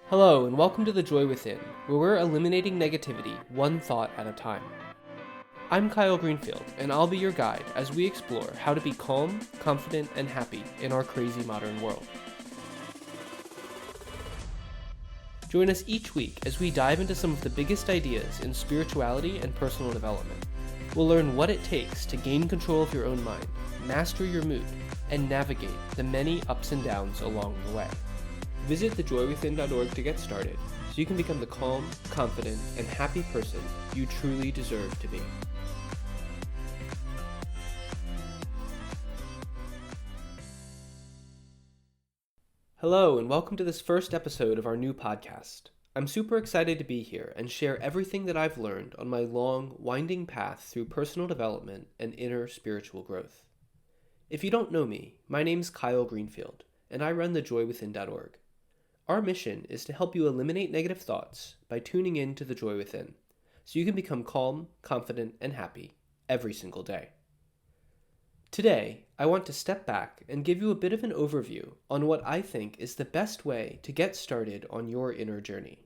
Hello, and welcome to The Joy Within, where we're eliminating negativity one thought at a time. I'm Kyle Greenfield, and I'll be your guide as we explore how to be calm, confident, and happy in our crazy modern world. Join us each week as we dive into some of the biggest ideas in spirituality and personal development. We'll learn what it takes to gain control of your own mind, master your mood, and navigate the many ups and downs along the way. Visit thejoywithin.org to get started so you can become the calm, confident, and happy person you truly deserve to be. Hello, and welcome to this first episode of our new podcast. I'm super excited to be here and share everything that I've learned on my long, winding path through personal development and inner spiritual growth. If you don't know me, my name's Kyle Greenfield, and I run thejoywithin.org. Our mission is to help you eliminate negative thoughts by tuning in to the joy within, so you can become calm, confident, and happy every single day. Today, I want to step back and give you a bit of an overview on what I think is the best way to get started on your inner journey.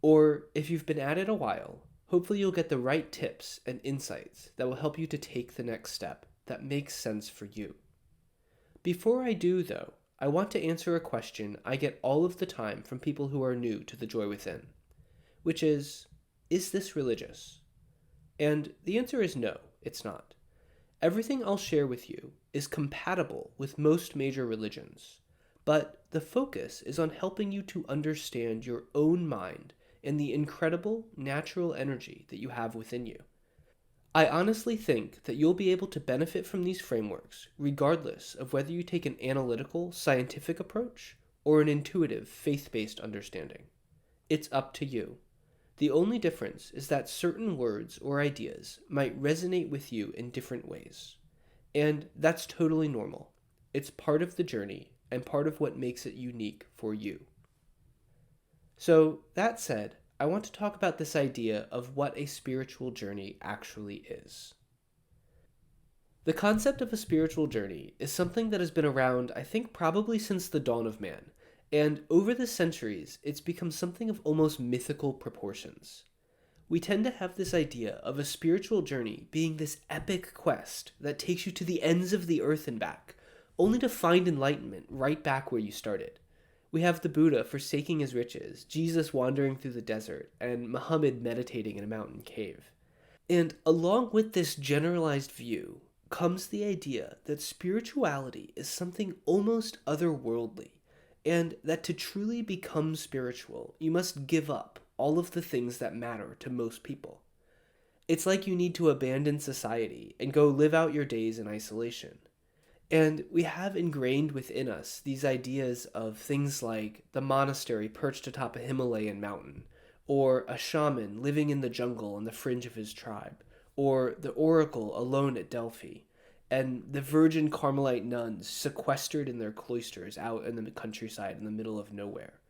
Or, if you've been at it a while, hopefully you'll get the right tips and insights that will help you to take the next step that makes sense for you. Before I do, though, I want to answer a question I get all of the time from people who are new to the Joy Within, which is this religious? And the answer is no, it's not. Everything I'll share with you is compatible with most major religions, but the focus is on helping you to understand your own mind and the incredible natural energy that you have within you. I honestly think that you'll be able to benefit from these frameworks regardless of whether you take an analytical, scientific approach or an intuitive, faith-based understanding. It's up to you. The only difference is that certain words or ideas might resonate with you in different ways. And that's totally normal. It's part of the journey and part of what makes it unique for you. So, that said, I want to talk about this idea of what a spiritual journey actually is. The concept of a spiritual journey is something that has been around, I think, probably since the dawn of man, and over the centuries, it's become something of almost mythical proportions. We tend to have this idea of a spiritual journey being this epic quest that takes you to the ends of the earth and back, only to find enlightenment right back where you started. We have the Buddha forsaking his riches, Jesus wandering through the desert, and Muhammad meditating in a mountain cave. And along with this generalized view comes the idea that spirituality is something almost otherworldly, and that to truly become spiritual, you must give up all of the things that matter to most people. It's like you need to abandon society and go live out your days in isolation. And we have ingrained within us these ideas of things like the monastery perched atop a Himalayan mountain, or a shaman living in the jungle on the fringe of his tribe, or the oracle alone at Delphi, and the virgin Carmelite nuns sequestered in their cloisters out in the countryside in the middle of nowhere.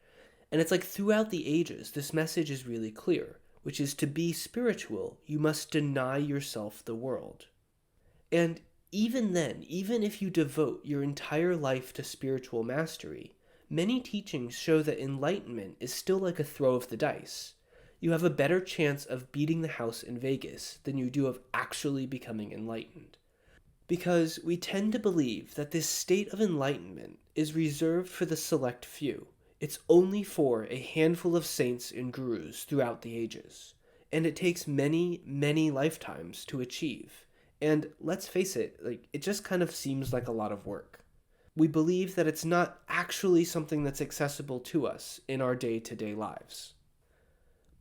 And it's like throughout the ages, this message is really clear, which is to be spiritual, you must deny yourself the world. And even then, even if you devote your entire life to spiritual mastery, many teachings show that enlightenment is still like a throw of the dice. You have a better chance of beating the house in Vegas than you do of actually becoming enlightened. Because we tend to believe that this state of enlightenment is reserved for the select few. It's only for a handful of saints and gurus throughout the ages. And it takes many, many lifetimes to achieve. And let's face it, it just kind of seems like a lot of work. We believe that it's not actually something that's accessible to us in our day-to-day lives.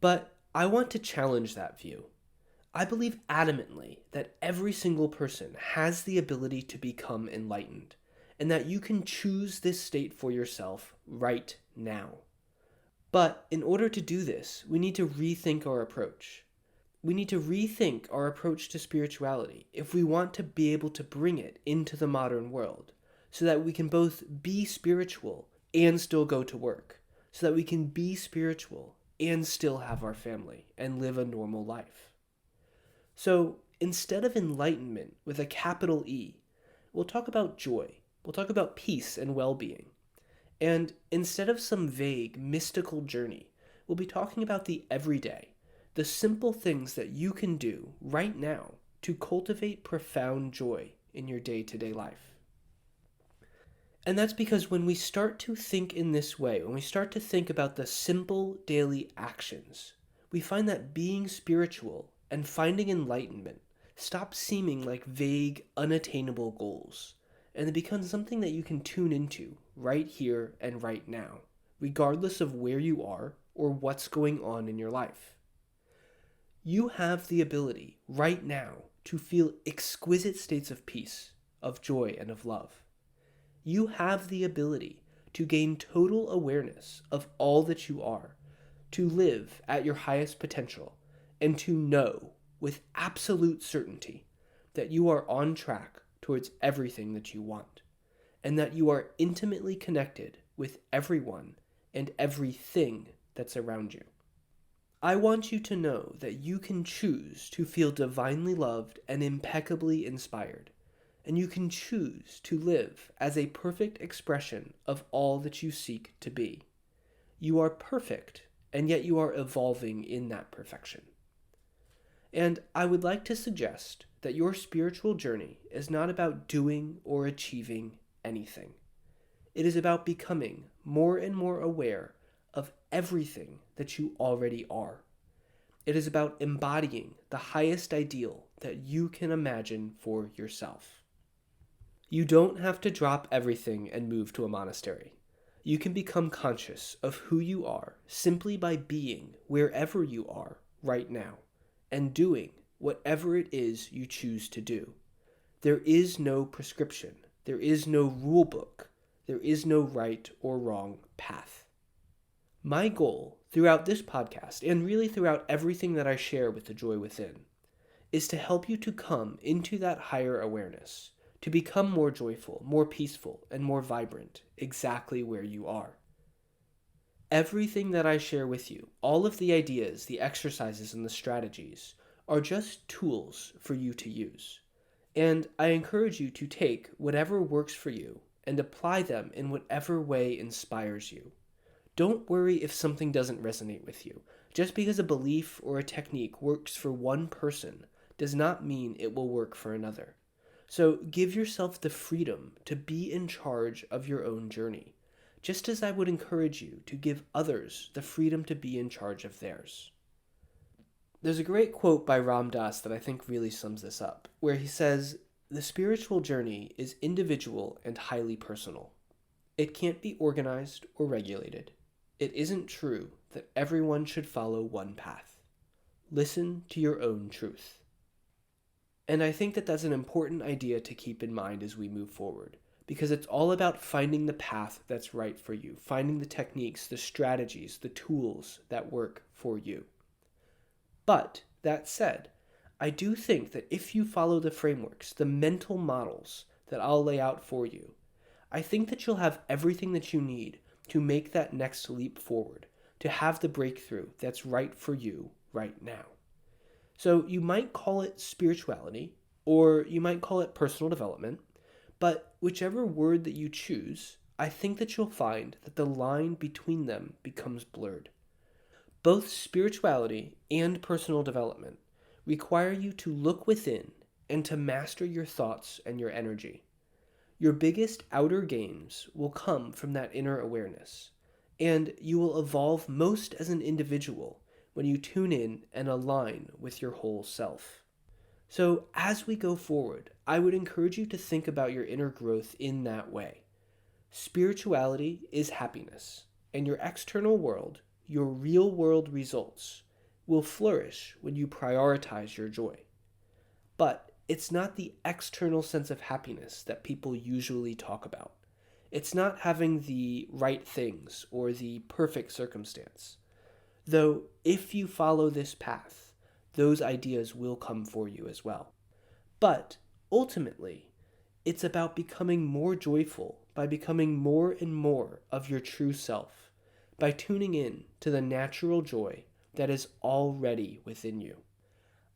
But I want to challenge that view. I believe adamantly that every single person has the ability to become enlightened, and that you can choose this state for yourself right now. But in order to do this, we need to rethink our approach. We need to rethink our approach to spirituality if we want to be able to bring it into the modern world, so that we can both be spiritual and still go to work, so that we can be spiritual and still have our family and live a normal life. So instead of enlightenment with a capital E, we'll talk about joy. We'll talk about peace and well-being. And instead of some vague, mystical journey, we'll be talking about the everyday, the simple things that you can do right now to cultivate profound joy in your day-to-day life. And that's because when we start to think in this way, when we start to think about the simple daily actions, we find that being spiritual and finding enlightenment stop seeming like vague, unattainable goals, and it becomes something that you can tune into right here and right now, regardless of where you are or what's going on in your life. You have the ability right now to feel exquisite states of peace, of joy, and of love. You have the ability to gain total awareness of all that you are, to live at your highest potential, and to know with absolute certainty that you are on track towards everything that you want, and that you are intimately connected with everyone and everything that's around you. I want you to know that you can choose to feel divinely loved and impeccably inspired, and you can choose to live as a perfect expression of all that you seek to be. You are perfect, and yet you are evolving in that perfection. And I would like to suggest that your spiritual journey is not about doing or achieving anything. It is about becoming more and more aware of everything that you already are. It is about embodying the highest ideal that you can imagine for yourself. You don't have to drop everything and move to a monastery. You can become conscious of who you are simply by being wherever you are right now and doing whatever it is you choose to do. There is no prescription. There is no rule book. There is no right or wrong path. My goal throughout this podcast, and really throughout everything that I share with The Joy Within, is to help you to come into that higher awareness, to become more joyful, more peaceful, and more vibrant exactly where you are. Everything that I share with you, all of the ideas, the exercises, and the strategies, are just tools for you to use. And I encourage you to take whatever works for you and apply them in whatever way inspires you. Don't worry if something doesn't resonate with you. Just because a belief or a technique works for one person does not mean it will work for another. So give yourself the freedom to be in charge of your own journey, just as I would encourage you to give others the freedom to be in charge of theirs. There's a great quote by Ram Dass that I think really sums this up, where he says, "The spiritual journey is individual and highly personal. It can't be organized or regulated. It isn't true that everyone should follow one path. Listen to your own truth." And I think that that's an important idea to keep in mind as we move forward, because it's all about finding the path that's right for you, finding the techniques, the strategies, the tools that work for you. But that said, I do think that if you follow the frameworks, the mental models that I'll lay out for you, I think that you'll have everything that you need to make that next leap forward, to have the breakthrough that's right for you right now. So you might call it spirituality, or you might call it personal development, but whichever word that you choose, I think that you'll find that the line between them becomes blurred. Both spirituality and personal development require you to look within and to master your thoughts and your energy. Your biggest outer gains will come from that inner awareness, and you will evolve most as an individual when you tune in and align with your whole self. So as we go forward, I would encourage you to think about your inner growth in that way. Spirituality is happiness, and your external world, your real world results, will flourish when you prioritize your joy. But it's not the external sense of happiness that people usually talk about. It's not having the right things or the perfect circumstance. Though, if you follow this path, those ideas will come for you as well. But, ultimately, it's about becoming more joyful by becoming more and more of your true self, by tuning in to the natural joy that is already within you.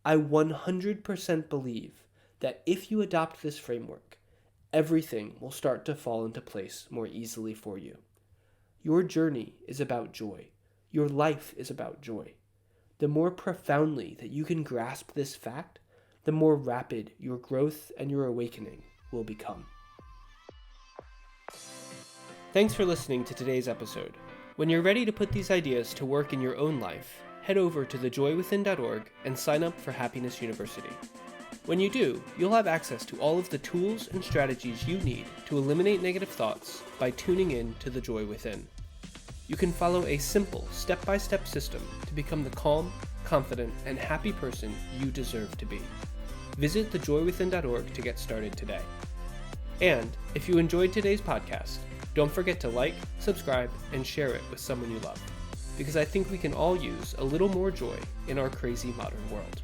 I 100% believe that if you adopt this framework, everything will start to fall into place more easily for you. Your journey is about joy. Your life is about joy. The more profoundly that you can grasp this fact, the more rapid your growth and your awakening will become. Thanks for listening to today's episode. When you're ready to put these ideas to work in your own life, head over to thejoywithin.org and sign up for Happiness University. When you do, you'll have access to all of the tools and strategies you need to eliminate negative thoughts by tuning in to the Joy Within. You can follow a simple, step-by-step system to become the calm, confident, and happy person you deserve to be. Visit thejoywithin.org to get started today. And if you enjoyed today's podcast, don't forget to like, subscribe, and share it with someone you love, because I think we can all use a little more joy in our crazy modern world.